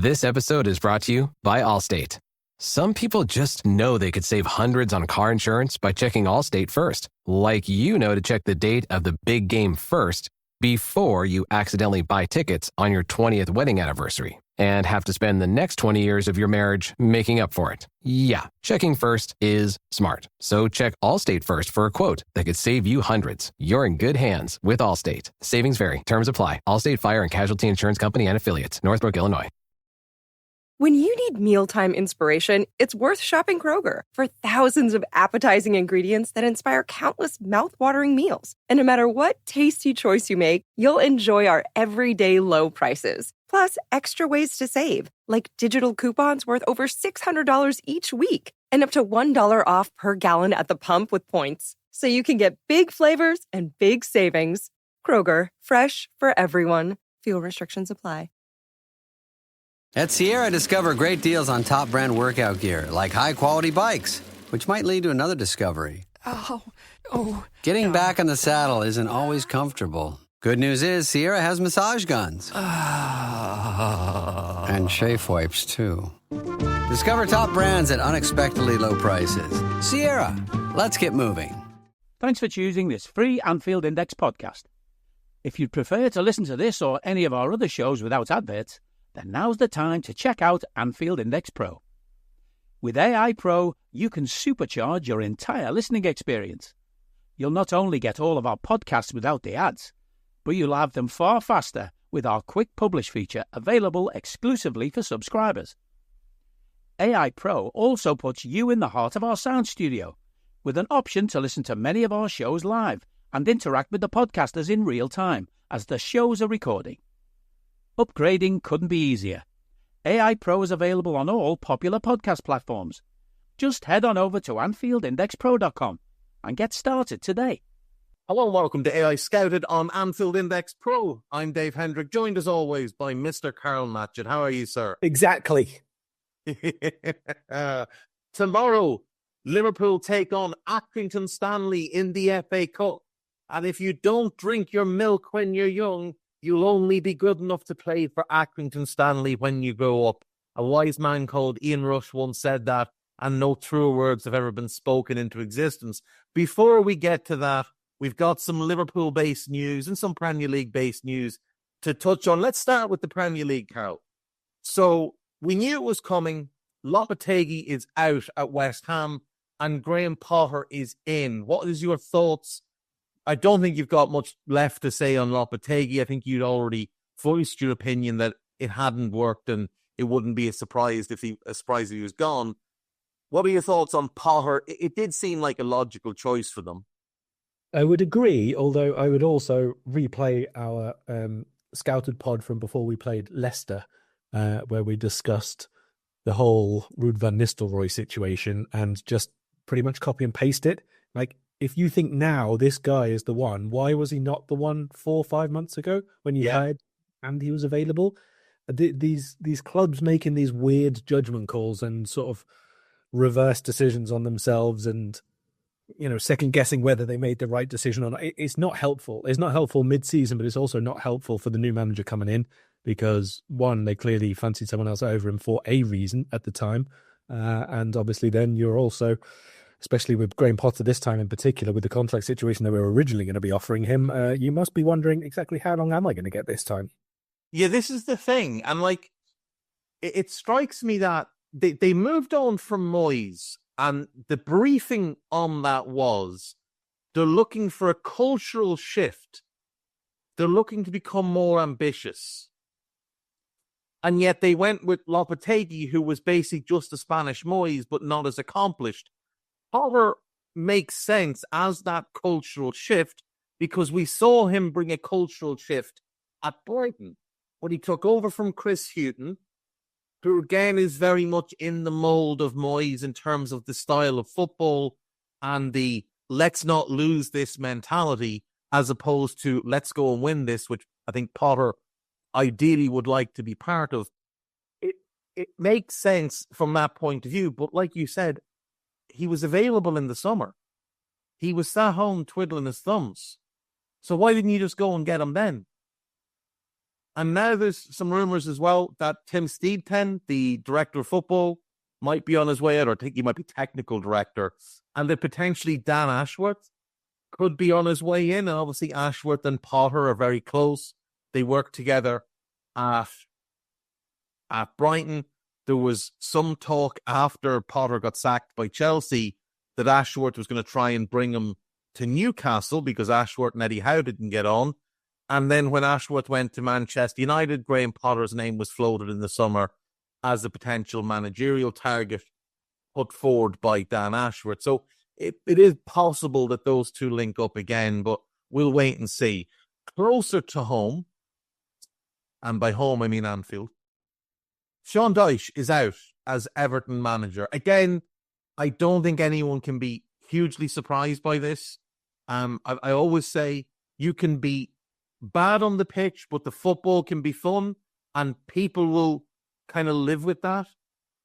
This episode is brought to you by Allstate. Some people just know they could save hundreds on car insurance by checking Allstate first. Like to check the date of the big game first before you accidentally buy tickets on your 20th wedding anniversary and have to spend the next 20 years of your marriage making up for it. Yeah, checking first is smart. So check Allstate first for a quote that could save you hundreds. You're in good hands with Allstate. Savings vary. Terms apply. Allstate Fire and Casualty Insurance Company and Affiliates. Northbrook, Illinois. When you need mealtime inspiration, it's worth shopping Kroger for thousands of appetizing ingredients that inspire countless mouthwatering meals. And no matter what tasty choice you make, you'll enjoy our everyday low prices. Plus, extra ways to save, like digital coupons worth over $600 each week and up to $1 off per gallon at the pump with points. So you can get big flavors and big savings. Kroger, fresh for everyone. Fuel restrictions apply. At Sierra, discover great deals on top brand workout gear, like high-quality bikes, which might lead to another discovery. Getting back on the saddle isn't always comfortable. Good news is Sierra has massage guns. And chafe wipes, too. Discover top brands at unexpectedly low prices. Sierra, let's get moving. Thanks for choosing this free Anfield Index podcast. If you'd prefer to listen to this or any of our other shows without adverts, then now's the time to check out Anfield Index Pro. With AI Pro, you can supercharge your entire listening experience. You'll not only get all of our podcasts without the ads, but you'll have them far faster with our Quick Publish feature available exclusively for subscribers. AI Pro also puts you in the heart of our sound studio, with an option to listen to many of our shows live and interact with the podcasters in real time as the shows are recording. Upgrading couldn't be easier. AI Pro is available on all popular podcast platforms. Just head on over to AnfieldIndexPro.com and get started today. Hello and welcome to AI Scouted on Anfield Index Pro. I'm Dave Hendrick, joined as always by Mr. Karl Matchett. How are you, sir? Exactly. Tomorrow, Liverpool take on Accrington Stanley in the FA Cup. And if you don't drink your milk when you're young, you'll only be good enough to play for Accrington Stanley when you grow up. A wise man called Ian Rush once said that, and no truer words have ever been spoken into existence. Before we get to that, we've got some Liverpool-based news and some Premier League-based news to touch on. Let's start with the Premier League, Carl. So we knew it was coming. Lopetegui is out at West Ham, and Graham Potter is in. What is your thoughts? I don't think you've got much left to say on Lopetegui. I think you'd already voiced your opinion that it hadn't worked and it wouldn't be a surprise if he was gone. What are your thoughts on Potter? It did seem like a logical choice for them. I would agree, although I would also replay our scouted pod from before we played Leicester, where we discussed the whole Ruud van Nistelrooy situation and just pretty much copy and paste it. Like, if you think now this guy is the one, why was he not the one 4 or 5 months ago when you hired and he was available? These clubs making these weird judgment calls and sort of reverse decisions on themselves and, second guessing whether they made the right decision or not. It's not helpful. It's not helpful mid-season, but it's also not helpful for the new manager coming in because, one, they clearly fancied someone else over him for a reason at the time. And obviously then you're also, especially with Graham Potter this time in particular, with the contract situation that we were originally going to be offering him, you must be wondering exactly how long am I going to get this time? Yeah, this is the thing. And it strikes me that they moved on from Moyes, and the briefing on that was they're looking for a cultural shift. They're looking to become more ambitious. And yet they went with Lopetegui, who was basically just a Spanish Moyes, but not as accomplished. Potter makes sense as that cultural shift because we saw him bring a cultural shift at Brighton when he took over from Chris Hughton, who again is very much in the mould of Moyes in terms of the style of football and the let's not lose this mentality as opposed to let's go and win this, which I think Potter ideally would like to be part of. It makes sense from that point of view, but like you said, he was available in the summer. He was sat home twiddling his thumbs. So why didn't you just go and get him then? And now there's some rumours as well that Tim Steedten, the director of football, might be on his way out, or I think he might be technical director, and that potentially Dan Ashworth could be on his way in. And obviously Ashworth and Potter are very close. They work together at Brighton. There was some talk after Potter got sacked by Chelsea that Ashworth was going to try and bring him to Newcastle because Ashworth and Eddie Howe didn't get on. And then when Ashworth went to Manchester United, Graham Potter's name was floated in the summer as a potential managerial target put forward by Dan Ashworth. So it is possible that those two link up again, but we'll wait and see. Closer to home, and by home I mean Anfield, Sean Dyche is out as Everton manager. Again, I don't think anyone can be hugely surprised by this. I always say you can be bad on the pitch, but the football can be fun and people will kind of live with that.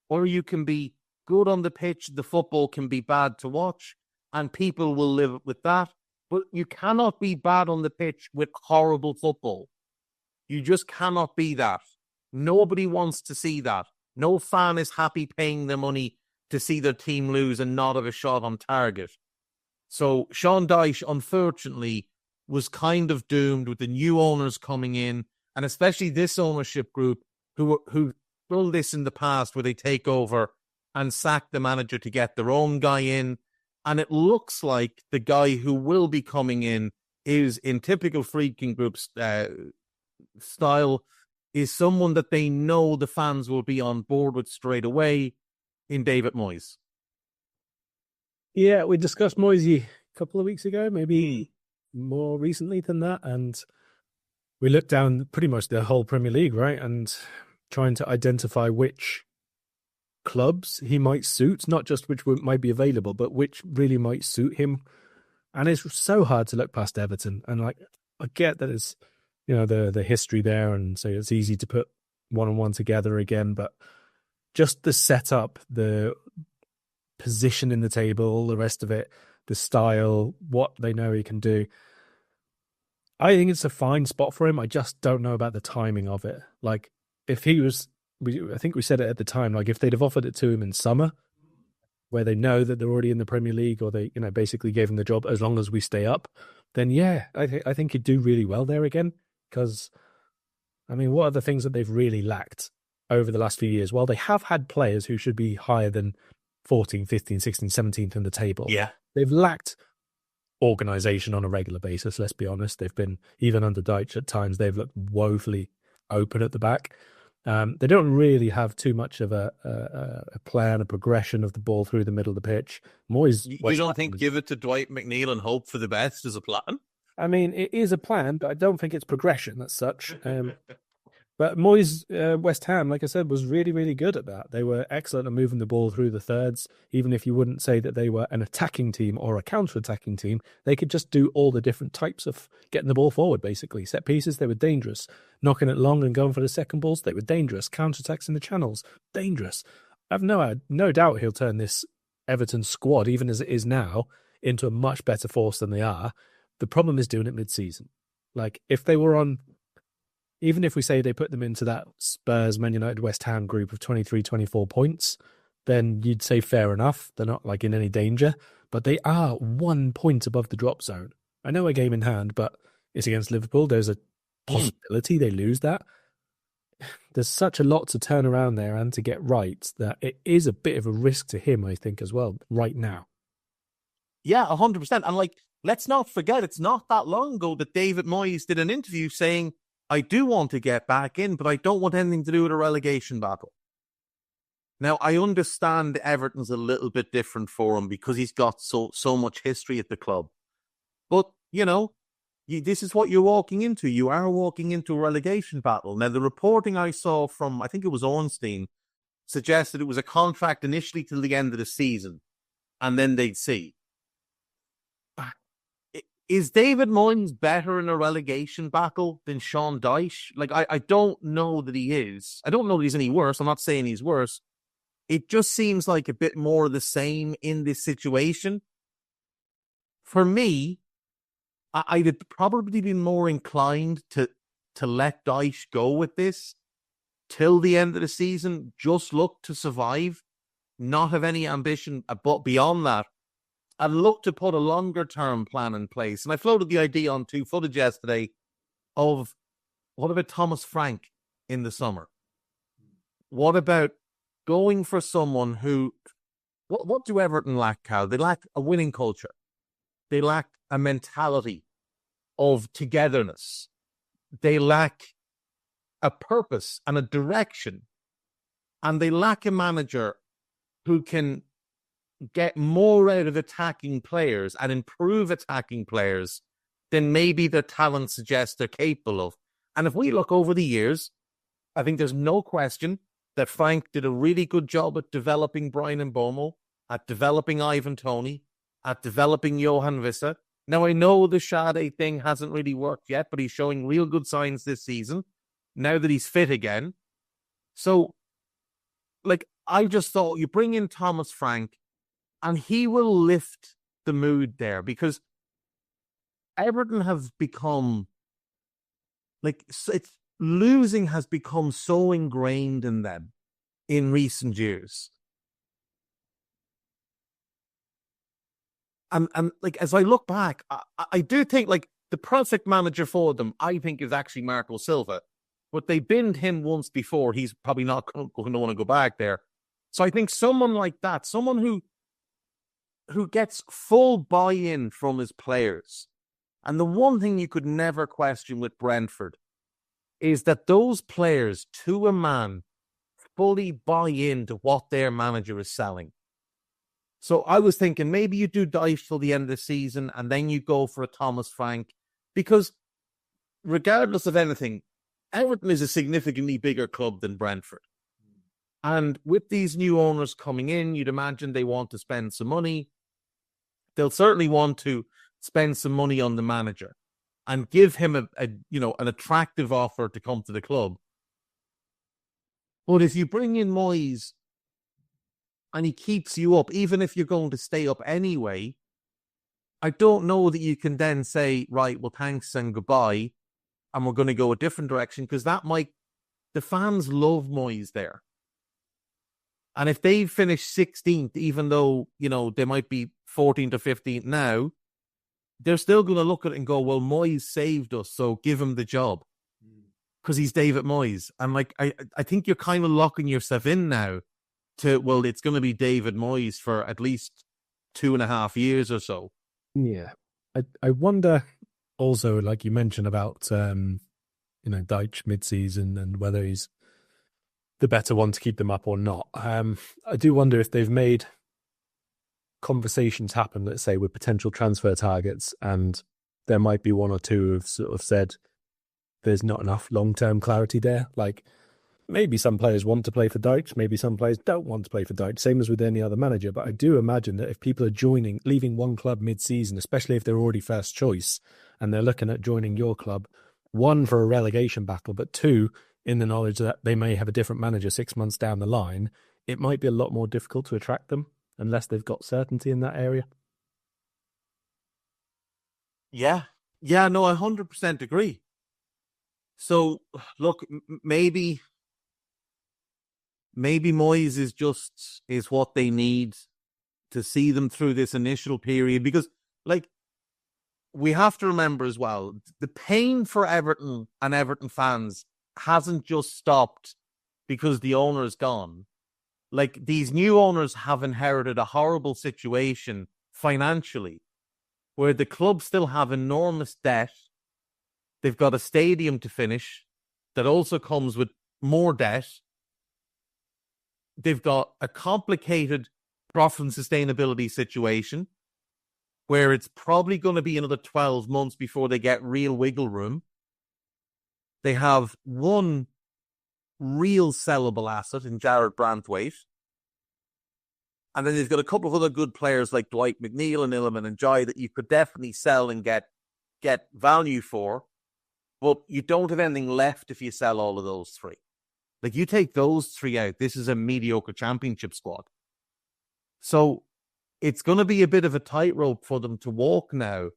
Or you can be good on the pitch, the football can be bad to watch and people will live with that. But you cannot be bad on the pitch with horrible football. You just cannot be that. Nobody wants to see that. No fan is happy paying their money to see their team lose and not have a shot on target. So Sean Dyche, unfortunately, was kind of doomed with the new owners coming in, and especially this ownership group who done this in the past where they take over and sack the manager to get their own guy in. And it looks like the guy who will be coming in is, in typical Friedkin Group's style, is someone that they know the fans will be on board with straight away in David Moyes. Yeah, we discussed Moyes a couple of weeks ago, maybe more recently than that, and we looked down pretty much the whole Premier League, right, and trying to identify which clubs he might suit, not just which might be available, but which really might suit him. And it's so hard to look past Everton. And like, I get that it's, you know, the history there, and so it's easy to put one on one together again, but just the setup, the position in the table, all the rest of it, the style, what they know he can do. I think it's a fine spot for him. I just don't know about the timing of it. Like, if he was, I think we said it at the time, like if they'd have offered it to him in summer, where they know that they're already in the Premier League, or they, you know, basically gave him the job as long as we stay up, then yeah, I think he'd do really well there again. Because, I mean, what are the things that they've really lacked over the last few years? Well, they have had players who should be higher than 14, 15, 16, 17th in the table. Yeah. They've lacked organisation on a regular basis, let's be honest. They've been, even under Dyche at times, they've looked woefully open at the back. They don't really have too much of a plan, a progression of the ball through the middle of the pitch. Moyes, you don't think give it to Dwight McNeil and hope for the best is a plan? I mean, it is a plan, but I don't think it's progression as such. But Moyes, West Ham, like I said, was really, really good at that. They were excellent at moving the ball through the thirds. Even if you wouldn't say that they were an attacking team or a counter-attacking team, they could just do all the different types of getting the ball forward, basically. Set pieces, they were dangerous. Knocking it long and going for the second balls, they were dangerous. Counter-attacks in the channels, dangerous. I've no doubt he'll turn this Everton squad, even as it is now, into a much better force than they are. The problem is doing it mid-season. Like, if they were on... Even if we say they put them into that Spurs, Man United, West Ham group of 23, 24 points, then you'd say fair enough. They're not like in any danger, but they are 1 point above the drop zone. I know a game in hand, but it's against Liverpool. There's a possibility they lose that. There's such a lot to turn around there and to get right that it is a bit of a risk to him, I think, as well, right now. Yeah, 100%. And like, let's not forget, it's not that long ago that David Moyes did an interview saying, I do want to get back in, but I don't want anything to do with a relegation battle. Now, I understand Everton's a little bit different for him because he's got so much history at the club. But, you know, this is what you're walking into. You are walking into a relegation battle. Now, the reporting I saw from, I think it was Ornstein, suggested it was a contract initially till the end of the season, and then they'd see. Is David Moyes better in a relegation battle than Sean Dyche? Like, I don't know that he is. I don't know that he's any worse. I'm not saying he's worse. It just seems like a bit more of the same in this situation. For me, I'd probably be more inclined to to let Dyche go with this till the end of the season, just look to survive, not have any ambition but beyond that, and look to put a longer-term plan in place. And I floated the idea on Two Footage yesterday of, what about Thomas Frank in the summer? What about going for someone who... What do Everton lack, Cal? They lack a winning culture. They lack a mentality of togetherness. They lack a purpose and a direction. And they lack a manager who can get more out of attacking players and improve attacking players than maybe their talent suggests they're capable of. And if we look over the years, I think there's no question that Frank did a really good job at developing Brian Mbeumo, at developing Ivan Toney, at developing Johan Vissa. Now, I know the Sade thing hasn't really worked yet, but he's showing real good signs this season, now that he's fit again. So, I just thought you bring in Thomas Frank, and he will lift the mood there, because Everton have become, losing has become so ingrained in them in recent years. And as I look back, I do think, the perfect manager for them, I think, is actually Marco Silva. But they binned him once before. He's probably not going to want to go back there. So I think someone like that, someone who gets full buy-in from his players. And the one thing you could never question with Brentford is that those players, to a man, fully buy into what their manager is selling. So I was thinking maybe you do Dyche till the end of the season and then you go for a Thomas Frank, because regardless of anything, Everton is a significantly bigger club than Brentford. And with these new owners coming in, you'd imagine they want to spend some money. They'll certainly want to spend some money on the manager and give him an attractive offer to come to the club. But if you bring in Moyes and he keeps you up, even if you're going to stay up anyway, I don't know that you can then say, right, well, thanks and goodbye, and we're going to go a different direction, because the fans love Moyes there. And if they finish 16th, even though, they might be 14th or 15th now, they're still going to look at it and go, well, Moyes saved us, so give him the job. Because he's David Moyes. And I think you're kind of locking yourself in now to, well, it's going to be David Moyes for at least 2.5 years or so. Yeah. I wonder also, like you mentioned about, Dyche mid-season and whether he's the better one to keep them up or not. I do wonder if they've made conversations happen, let's say, with potential transfer targets, and there might be one or two who've sort of said there's not enough long-term clarity there. Maybe some players want to play for Dyche, maybe some players don't want to play for Dyche, same as with any other manager. But I do imagine that if people are leaving one club mid-season, especially if they're already first choice, and they're looking at joining your club, one, for a relegation battle, but two, in the knowledge that they may have a different manager 6 months down the line, it might be a lot more difficult to attract them unless they've got certainty in that area. Yeah. Yeah, no, I 100% agree. So, look, maybe Moyes is what they need to see them through this initial period, because, we have to remember as well, the pain for Everton and Everton fans hasn't just stopped because the owner is gone. These new owners have inherited a horrible situation financially, where the club still have enormous debt. They've got a stadium to finish that also comes with more debt. They've got a complicated profit and sustainability situation where it's probably going to be another 12 months before they get real wiggle room. They have one real sellable asset in Jared Branthwaite. And then they've got a couple of other good players like Dwight McNeil and Iliman Ndiaye that you could definitely sell and get value for. But you don't have anything left if you sell all of those three. You take those three out, this is a mediocre championship squad. So it's going to be a bit of a tightrope for them to walk now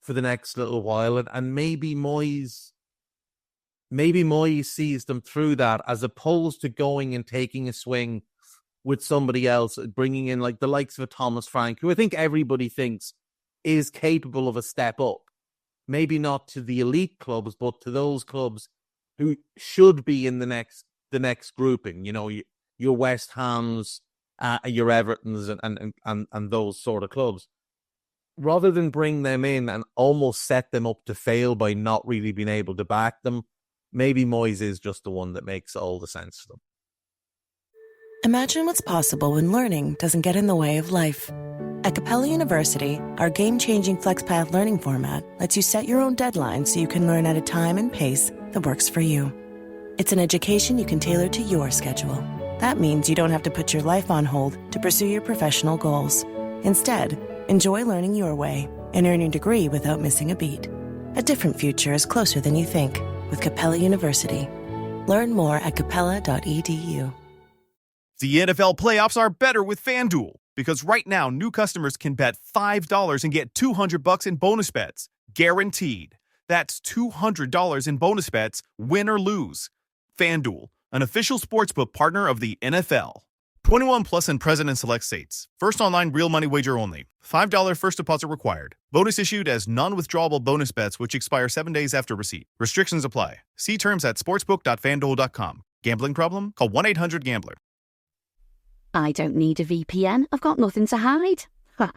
for the next little while. And maybe Moyes maybe Moyes sees them through that, as opposed to going and taking a swing with somebody else, bringing in like the likes of a Thomas Frank, who I think everybody thinks is capable of a step up. Maybe not to the elite clubs, but to those clubs who should be in the next grouping. You know, your West Hams, your Evertons, and those sort of clubs. Rather than bring them in and almost set them up to fail by not really being able to back them, maybe Moyes is just the one that makes all the sense for them. Imagine what's possible when learning doesn't get in the way of life. At Capella University, our game-changing FlexPath learning format lets you set your own deadlines so you can learn at a time and pace that works for you. It's an education you can tailor to your schedule. That means you don't have to put your life on hold to pursue your professional goals. Instead, enjoy learning your way and earn your degree without missing a beat. A different future is closer than you think with Capella University. Learn more at capella.edu. The NFL playoffs are better with FanDuel, because right now new customers can bet $5 and get $200 in bonus bets, guaranteed. That's $200 in bonus bets, win or lose. FanDuel, an official sportsbook partner of the NFL. 21 plus and present in select states. First online real money wager only. $5 first deposit required. Bonus issued as non-withdrawable bonus bets which expire 7 days after receipt. Restrictions apply. See terms at sportsbook.fanduel.com. Gambling problem? Call 1-800-GAMBLER. I don't need a VPN. I've got nothing to hide. Ha.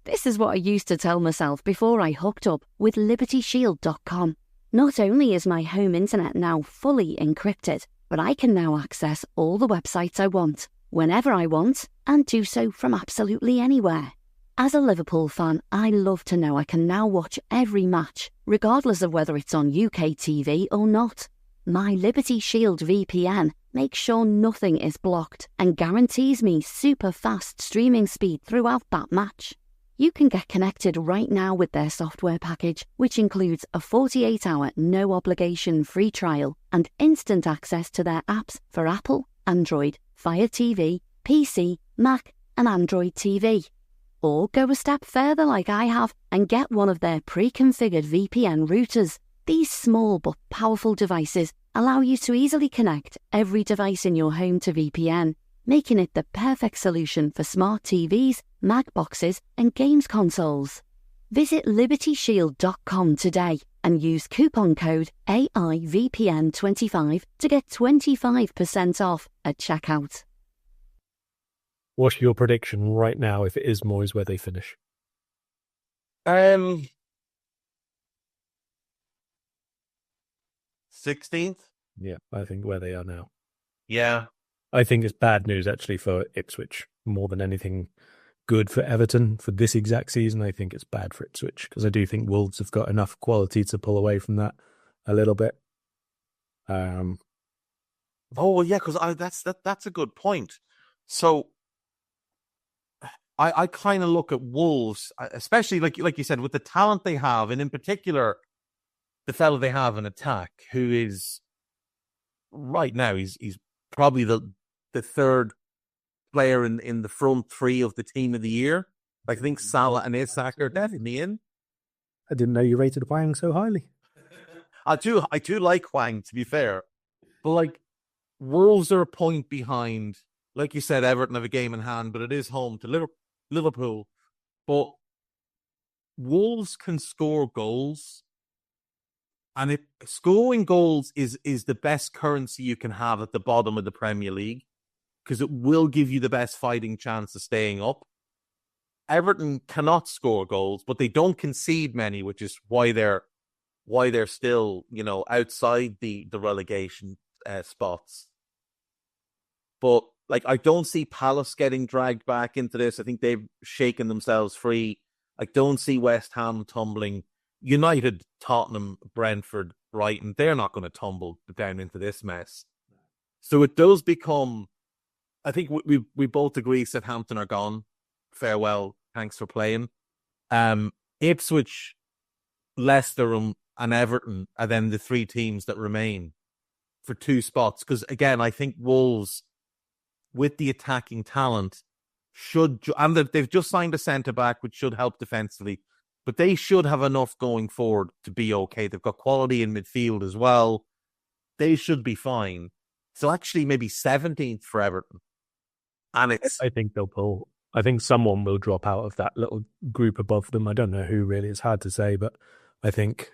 This is what I used to tell myself before I hooked up with LibertyShield.com. Not only is my home internet now fully encrypted, but I can now access all the websites I want, whenever I want, and do so from absolutely anywhere. As a Liverpool fan, I love to know I can now watch every match, regardless of whether it's on UK TV or not. My Liberty Shield VPN makes sure nothing is blocked and guarantees me super fast streaming speed throughout that match. You can get connected right now with their software package, which includes a 48-hour no-obligation free trial and instant access to their apps for Apple, Android, Fire TV, PC, Mac and Android TV. Or go a step further like I have and get one of their pre-configured VPN routers. These small but powerful devices allow you to easily connect every device in your home to VPN, making it the perfect solution for smart TVs, Mac boxes, and games consoles. Visit LibertyShield.com today and use coupon code AIVPN25 to get 25% off at checkout. What's your prediction right now if it is Moyes where they finish? 16th? Yeah, I think where they are now. Yeah. I think it's bad news actually for Ipswich more than anything good for Everton for this exact season. I think it's bad for Ipswich because I do think Wolves have got enough quality to pull away from that a little bit. Oh well, yeah, because that's a good point. So I kind of look at Wolves, especially like you said, with the talent they have, and in particular the fellow they have in attack, who is right now he's probably the third player in the front three of the team of the year. Like I think Salah and Isak are definitely in. I didn't know you rated Hwang so highly. I do like Hwang, to be fair, but like Wolves are a point behind. Like you said, Everton have a game in hand, but it is home to Liverpool. But Wolves can score goals. And if scoring goals is the best currency you can have at the bottom of the Premier League, because it will give you the best fighting chance of staying up. Everton cannot score goals, but they don't concede many, which is why they're still, outside the relegation spots. But like, I don't see Palace getting dragged back into this. I think they've shaken themselves free. I don't see West Ham tumbling. United, Tottenham, Brentford, Brighton, they're not going to tumble down into this mess. So it does become, I think we both agree Southampton are gone. Farewell, thanks for playing. Ipswich, Leicester and Everton are then the three teams that remain for two spots. Because again, I think Wolves, with the attacking talent, and they've just signed a centre-back, which should help defensively. But they should have enough going forward to be okay. They've got quality in midfield as well. They should be fine. So actually maybe 17th for Everton. And I think they'll pull. I think someone will drop out of that little group above them. I don't know who really. It's hard to say, but I think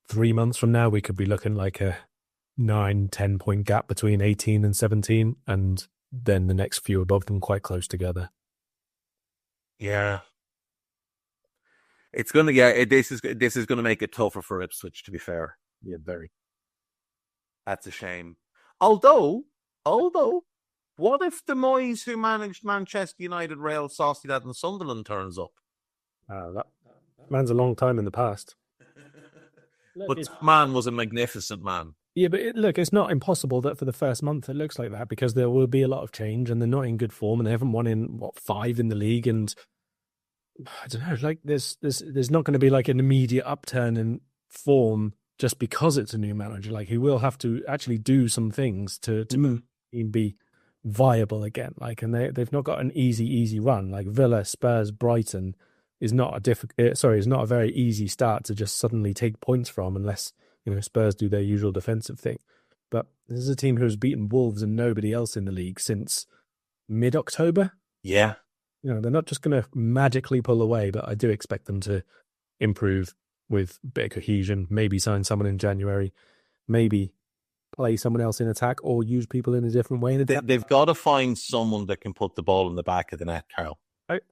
3 months from now, we could be looking like a 9-10 point gap between 18 and 17, and then the next few above them quite close together. Yeah. It's gonna this is gonna make it tougher for Ipswich, to be fair. Yeah, very. That's a shame. Although, what if the Moyes who managed Manchester United, Real Sociedad and Sunderland turns up? That man's a long time in the past. But man was a magnificent man. Yeah, but it's not impossible that for the first month it looks like that, because there will be a lot of change and they're not in good form and they haven't won in 5 in the league, and I don't know, like there's not going to be like an immediate upturn in form just because it's a new manager. Like he will have to actually do some things to be viable again. Like, and they've not got an easy run. Like Villa, Spurs, Brighton is not a very easy start to just suddenly take points from, unless Spurs do their usual defensive thing. But this is a team who's beaten Wolves and nobody else in the league since mid-October. Yeah. They're not just going to magically pull away, but I do expect them to improve with a bit of cohesion, maybe sign someone in January, maybe play someone else in attack or use people in a different way. They've got to find someone that can put the ball in the back of the net, Carl.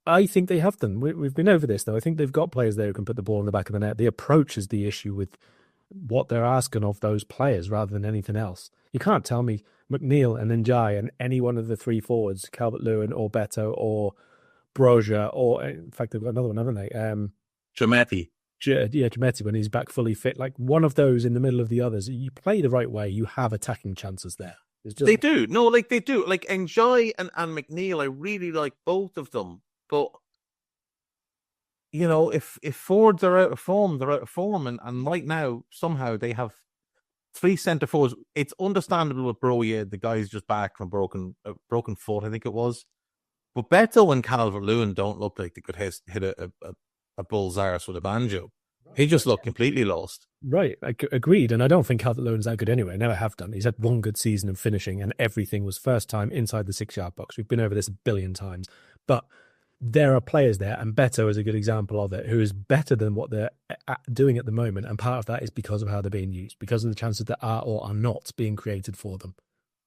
I think they have them. We've been over this, though. I think they've got players there who can put the ball in the back of the net. The approach is the issue with what they're asking of those players rather than anything else. You can't tell me McNeil and Njai and any one of the 3 forwards, Calvert-Lewin or Beto or Broja, or in fact, they've got another one, haven't they? Giametti. Giametti, when he's back fully fit. Like one of those in the middle of the others. You play the right way, you have attacking chances there. They do. No, like they do. Like Njai and McNeil, I really like both of them. But, if forwards are out of form, they're out of form. And right now, somehow they have 3 centre forwards. It's understandable with Broja. The guy's just back from a broken foot, I think it was. But Beto and Calvert-Lewin don't look like they could hit a bull's arse with a banjo. He just looked completely lost. Right, agreed. And I don't think Calvert-Lewin's that good anyway. Never have done. He's had one good season of finishing and everything was first time inside the 6-yard box. We've been over this a billion times. But there are players there, and Beto is a good example of it, who is better than what they're doing at the moment. And part of that is because of how they're being used, because of the chances that are or are not being created for them.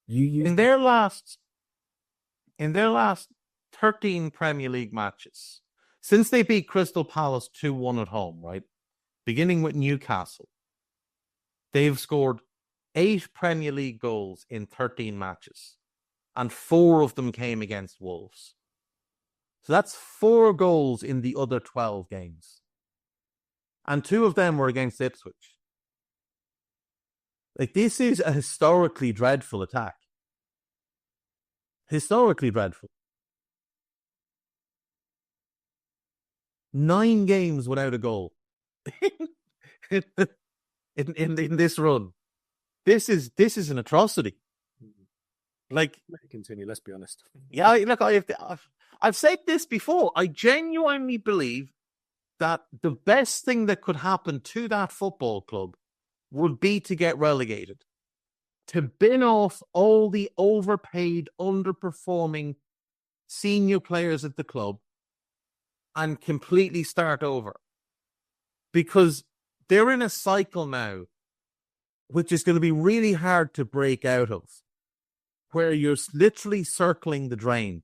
In their last 13 Premier League matches, since they beat Crystal Palace 2-1 at home, right? Beginning with Newcastle, they've scored 8 Premier League goals in 13 matches, and 4 of them came against Wolves. So that's 4 goals in the other 12 games. And 2 of them were against Ipswich. Like, this is a historically dreadful attack. Historically dreadful. 9 games without a goal in this run. This is an atrocity. Like, let it continue. Let's be honest. Yeah, look, I've said this before. I genuinely believe that the best thing that could happen to that football club would be to get relegated, to bin off all the overpaid, underperforming senior players at the club, and completely start over. Because they're in a cycle now, which is going to be really hard to break out of, where you're literally circling the drain.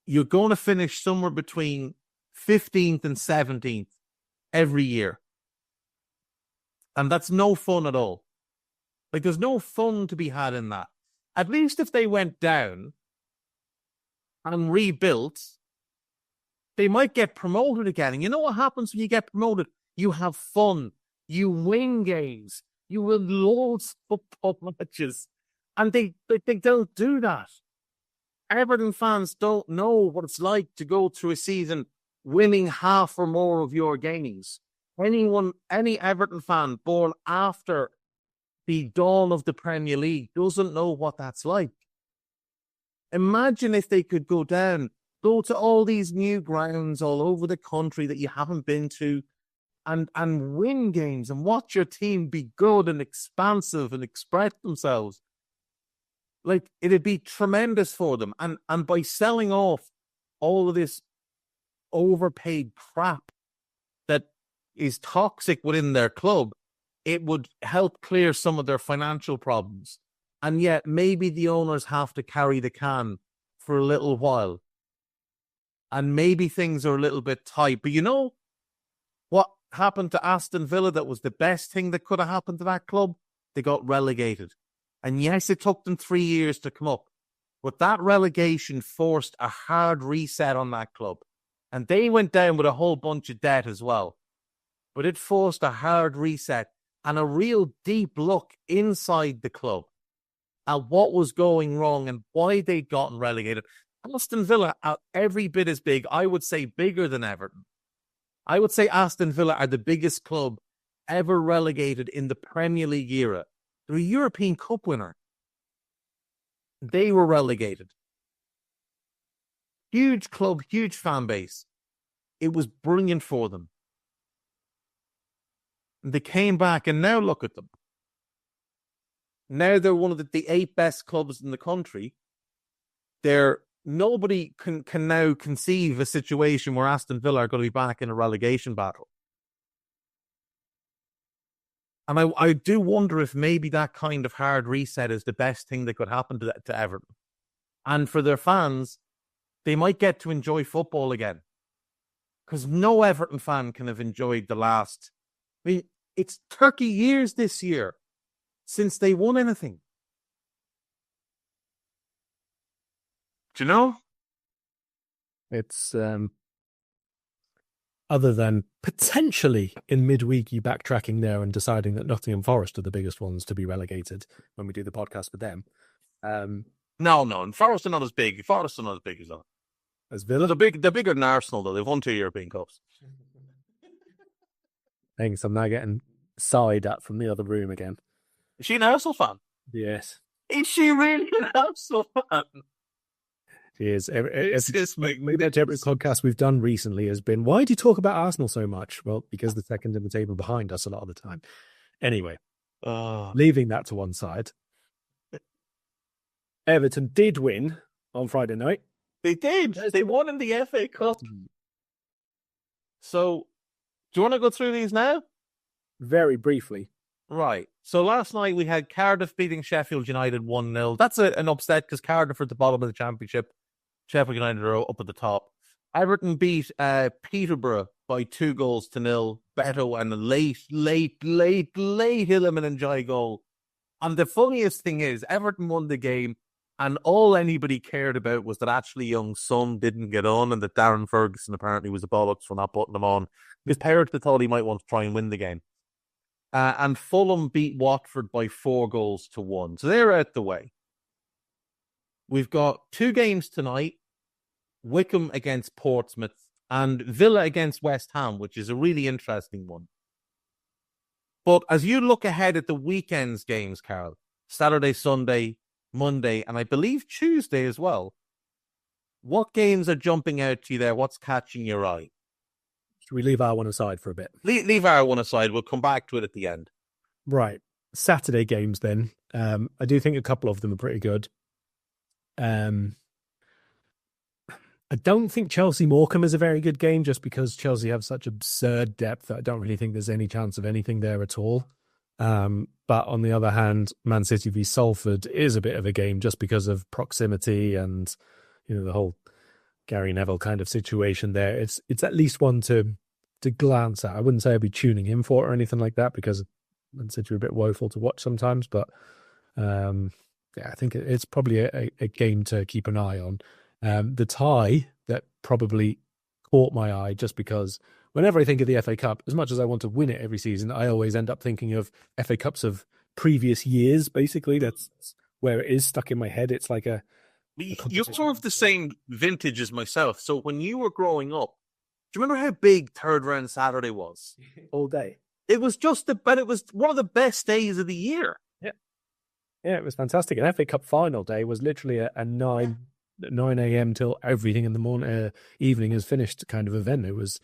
You're going to finish somewhere between 15th and 17th every year. And that's no fun at all. Like, there's no fun to be had in that. At least if they went down and rebuilt, they might get promoted again. And you know what happens when you get promoted? You have fun. You win games. You win loads of football matches. And they don't do that. Everton fans don't know what it's like to go through a season winning half or more of your games. Any Everton fan born after the dawn of the Premier League doesn't know what that's like. Imagine if they could go down, go to all these new grounds all over the country that you haven't been to, and win games and watch your team be good and expansive and express themselves. Like, it'd be tremendous for them. And by selling off all of this overpaid crap that is toxic within their club, it would help clear some of their financial problems. And yet maybe the owners have to carry the can for a little while. And maybe things are a little bit tight. But you know what happened to Aston Villa that was the best thing that could have happened to that club? They got relegated. And yes, it took them 3 years to come up. But that relegation forced a hard reset on that club. And they went down with a whole bunch of debt as well. But it forced a hard reset and a real deep look inside the club at what was going wrong and why they'd gotten relegated. Aston Villa are every bit as big, I would say bigger than Everton. I would say Aston Villa are the biggest club ever relegated in the Premier League era. They're a European Cup winner. They were relegated. Huge club, huge fan base. It was brilliant for them. And they came back, and now look at them. Now they're one of the 8 best clubs in the country. Nobody can now conceive a situation where Aston Villa are going to be back in a relegation battle. And I do wonder if maybe that kind of hard reset is the best thing that could happen to Everton. And for their fans, they might get to enjoy football again. Because no Everton fan can have enjoyed the last... I mean, it's 30 years this year since they won anything. Do you know? It's... other than potentially in midweek you backtracking there and deciding that Nottingham Forest are the biggest ones to be relegated when we do the podcast with them. No, and Forest are not as big. Forest are not as big as that. As Villa? They're bigger than Arsenal, though. They've won 2 European Cups. Thanks, I'm now getting sighed at from the other room again. Is she an Arsenal fan? Yes. Is she really an Arsenal fan? She is. It's maybe that every podcast we've done recently has been, why do you talk about Arsenal so much? Well, because the second in the table behind us a lot of the time. Anyway, leaving that to one side. Everton did win on Friday night. They did. They won in the FA Cup. So, do you want to go through these now? Very briefly. Right. So last night we had Cardiff beating Sheffield United 1-0. That's an upset because Cardiff are at the bottom of the Championship. Sheffield United are up at the top. Everton beat Peterborough by 2-0. Beto and a late Hillman and Jai goal. And the funniest thing is, Everton won the game, and all anybody cared about was that Ashley Young's son didn't get on, and that Darren Ferguson apparently was a bollocks for not putting him on. Because parents thought he might want to try and win the game. And Fulham beat Watford by 4-1. So they're out the way. We've got 2 games tonight. Wickham against Portsmouth and Villa against West Ham, which is a really interesting one. But as you look ahead at the weekend's games, Carl, Saturday, Sunday, Monday, and I believe Tuesday as well, what games are jumping out to you there? What's catching your eye? Should we leave our one aside for a bit? Leave our one aside. We'll come back to it at the end. Right. Saturday games then. I do think a couple of them are pretty good. I don't think Chelsea-Morecambe is a very good game just because Chelsea have such absurd depth that I don't really think there's any chance of anything there at all. But on the other hand, Man City v Salford is a bit of a game just because of proximity and, you know, the whole Gary Neville kind of situation there. It's at least one to glance at. I wouldn't say I'd be tuning in for it or anything like that because Man City are a bit woeful to watch sometimes. But yeah, I think it's probably a game to keep an eye on. The tie that probably caught my eye just because whenever I think of the FA Cup, as much as I want to win it every season, I always end up thinking of FA Cups of previous years, basically. That's where it is stuck in my head. It's like you're sort of the same vintage as myself. So when you were growing up, do you remember how big third round Saturday was? All day. It was but it was one of the best days of the year. Yeah, it was fantastic. An FA Cup final day was literally a 9 a.m. till everything in the morning, evening is finished kind of event. It was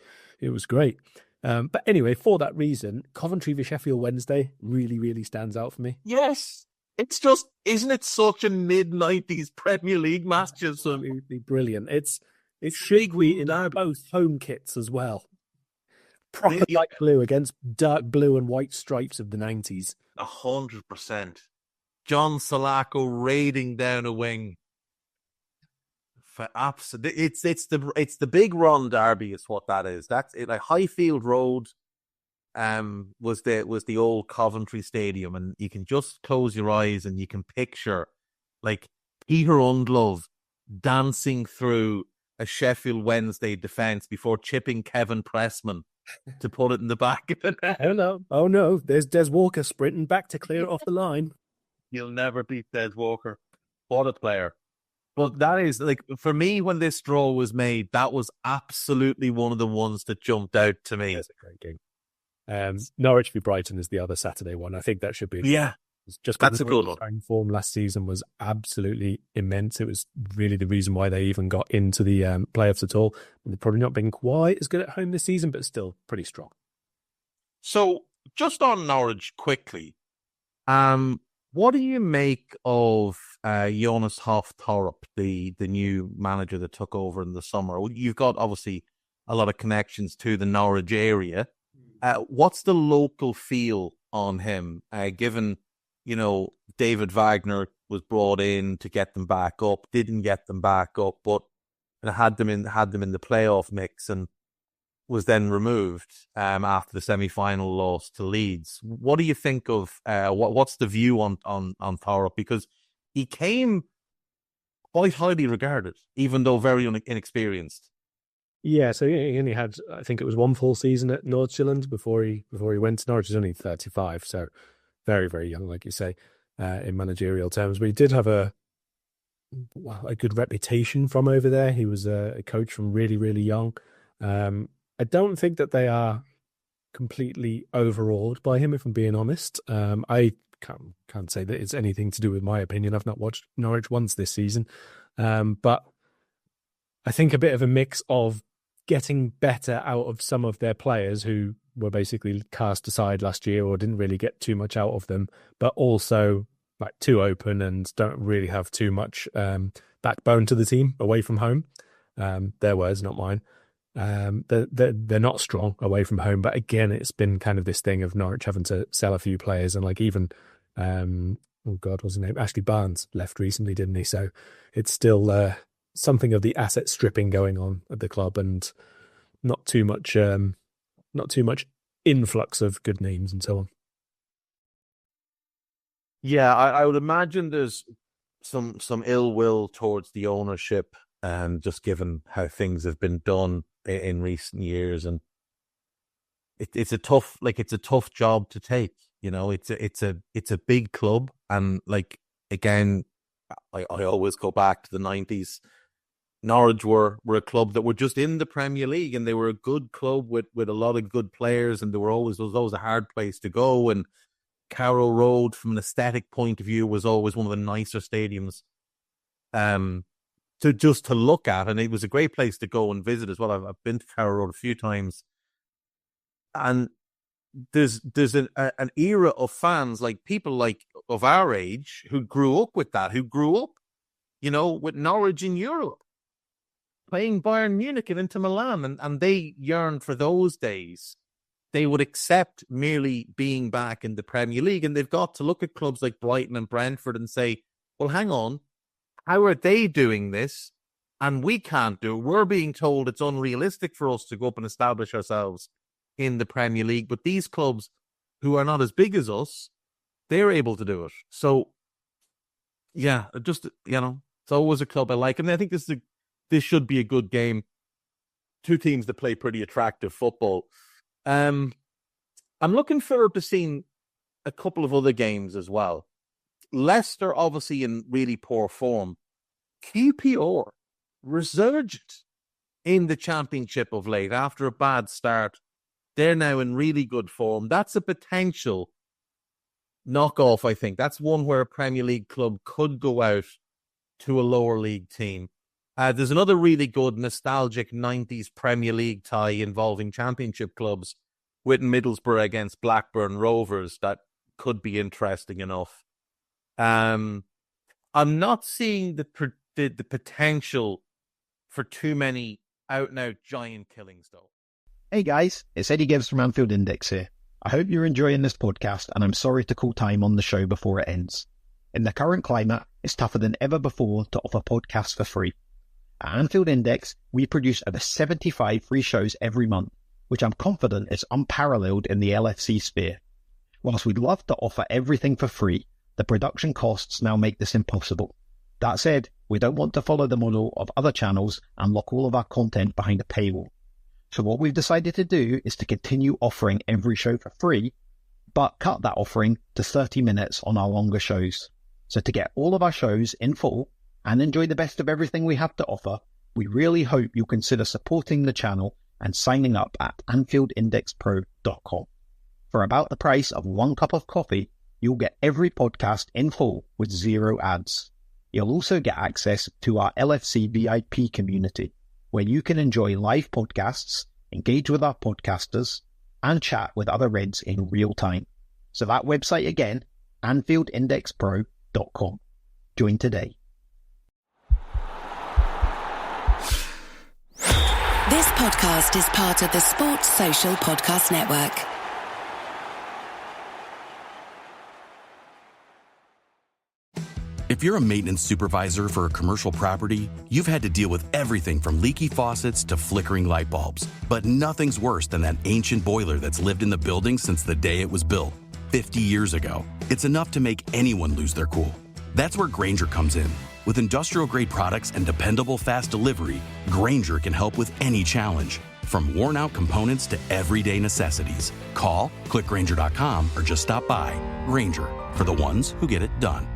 great. But anyway, for that reason, Coventry v Sheffield Wednesday really, really stands out for me. Yes. It's just, isn't it such a mid-90s Premier League match? Absolutely brilliant. It's Shigwe in both home kits as well. Proper light blue against dark blue and white stripes of the 90s. 100%. John Salako raiding down a wing. For it's the Big Run Derby is what that is. That's it. Like Highfield Road was the old Coventry Stadium, and you can just close your eyes and you can picture like Peter Undlove dancing through a Sheffield Wednesday defence before chipping Kevin Pressman to put it in the back of the net. Oh no, there's Des Walker sprinting back to clear it off the line. You'll never beat Des Walker. What a player. But that is, like, for me, when this draw was made, that was absolutely one of the ones that jumped out to me. That's a great game. Norwich v Brighton is the other Saturday one. I think that should be... Yeah, just that's a good one. Form last season was absolutely immense. It was really the reason why they even got into the playoffs at all. They've probably not been quite as good at home this season, but still pretty strong. So, just on Norwich quickly, what do you make of Jonas Hoff-Thorup, the new manager that took over in the summer? You've got, obviously, a lot of connections to the Norwich area. What's the local feel on him, given, David Wagner was brought in to get them back up, didn't get them back up, but had them in the playoff mix and was then removed after the semi-final loss to Leeds. What do you think of what's the view on Thorup? Because he came quite highly regarded, even though very inexperienced. Yeah, so he only had, I think it was one full season at Nordsjælland before he went to Norwich. He's only 35, so very, very young, like you say, in managerial terms. But he did have a good reputation from over there. He was a coach from really, really young. I don't think that they are completely overawed by him, if I'm being honest. I can't say that it's anything to do with my opinion. I've not watched Norwich once this season. But I think a bit of a mix of getting better out of some of their players who were basically cast aside last year or didn't really get too much out of them, but also like too open and don't really have too much backbone to the team away from home. Their words, not mine. They're not strong away from home, but again, it's been kind of this thing of Norwich having to sell a few players, and like even what's his name? Ashley Barnes left recently, didn't he? So it's still something of the asset stripping going on at the club, and not too much influx of good names and so on. Yeah, I would imagine there's some ill will towards the ownership, just given how things have been done in recent years, and it's a tough job to take. It's a big club, and like again, I always go back to the 90s. Norwich were a club that were just in the Premier League, and they were a good club with a lot of good players, and there was always a hard place to go. And Carrow Road, from an aesthetic point of view, was always one of the nicer stadiums to look at, and it was a great place to go and visit as well. I've been to Carrow Road a few times, and there's an era of fans, like people like of our age, who grew up with that, who grew up, with Norwich in Europe, playing Bayern Munich and Inter Milan, and they yearned for those days. They would accept merely being back in the Premier League, and they've got to look at clubs like Brighton and Brentford and say, well, hang on, how are they doing this? And we can't do it. We're being told it's unrealistic for us to go up and establish ourselves in the Premier League. But these clubs who are not as big as us, they're able to do it. So, yeah, just, it's always a club I like. And I think this should be a good game. Two teams that play pretty attractive football. I'm looking forward to seeing a couple of other games as well. Leicester, obviously, in really poor form. QPR resurged in the Championship of late after a bad start. They're now in really good form. That's a potential knockoff, I think. That's one where a Premier League club could go out to a lower league team. There's another really good nostalgic 90s Premier League tie involving Championship clubs. with Middlesbrough against Blackburn Rovers that could be interesting enough. I'm not seeing the potential for too many out-and-out giant killings, though. Hey guys, it's Eddie Gibbs from Anfield Index here. I hope you're enjoying this podcast, and I'm sorry to call time on the show before it ends. In the current climate, it's tougher than ever before to offer podcasts for free. At Anfield Index, we produce over 75 free shows every month, which I'm confident is unparalleled in the LFC sphere. Whilst we'd love to offer everything for free, the production costs now make this impossible. That said, we don't want to follow the model of other channels and lock all of our content behind a paywall. So what we've decided to do is to continue offering every show for free, but cut that offering to 30 minutes on our longer shows. So to get all of our shows in full and enjoy the best of everything we have to offer, we really hope you'll consider supporting the channel and signing up at AnfieldIndexPro.com. For about the price of 1 cup of coffee, you'll get every podcast in full with 0 ads. You'll also get access to our LFC VIP community, where you can enjoy live podcasts, engage with our podcasters, and chat with other Reds in real time. So that website again, AnfieldIndexPro.com. Join today. This podcast is part of the Sports Social Podcast Network. If you're a maintenance supervisor for a commercial property, you've had to deal with everything from leaky faucets to flickering light bulbs. But nothing's worse than that ancient boiler that's lived in the building since the day it was built, 50 years ago. It's enough to make anyone lose their cool. That's where Grainger comes in. With industrial-grade products and dependable fast delivery, Grainger can help with any challenge, from worn-out components to everyday necessities. Call, click Grainger.com, or just stop by. Grainger, for the ones who get it done.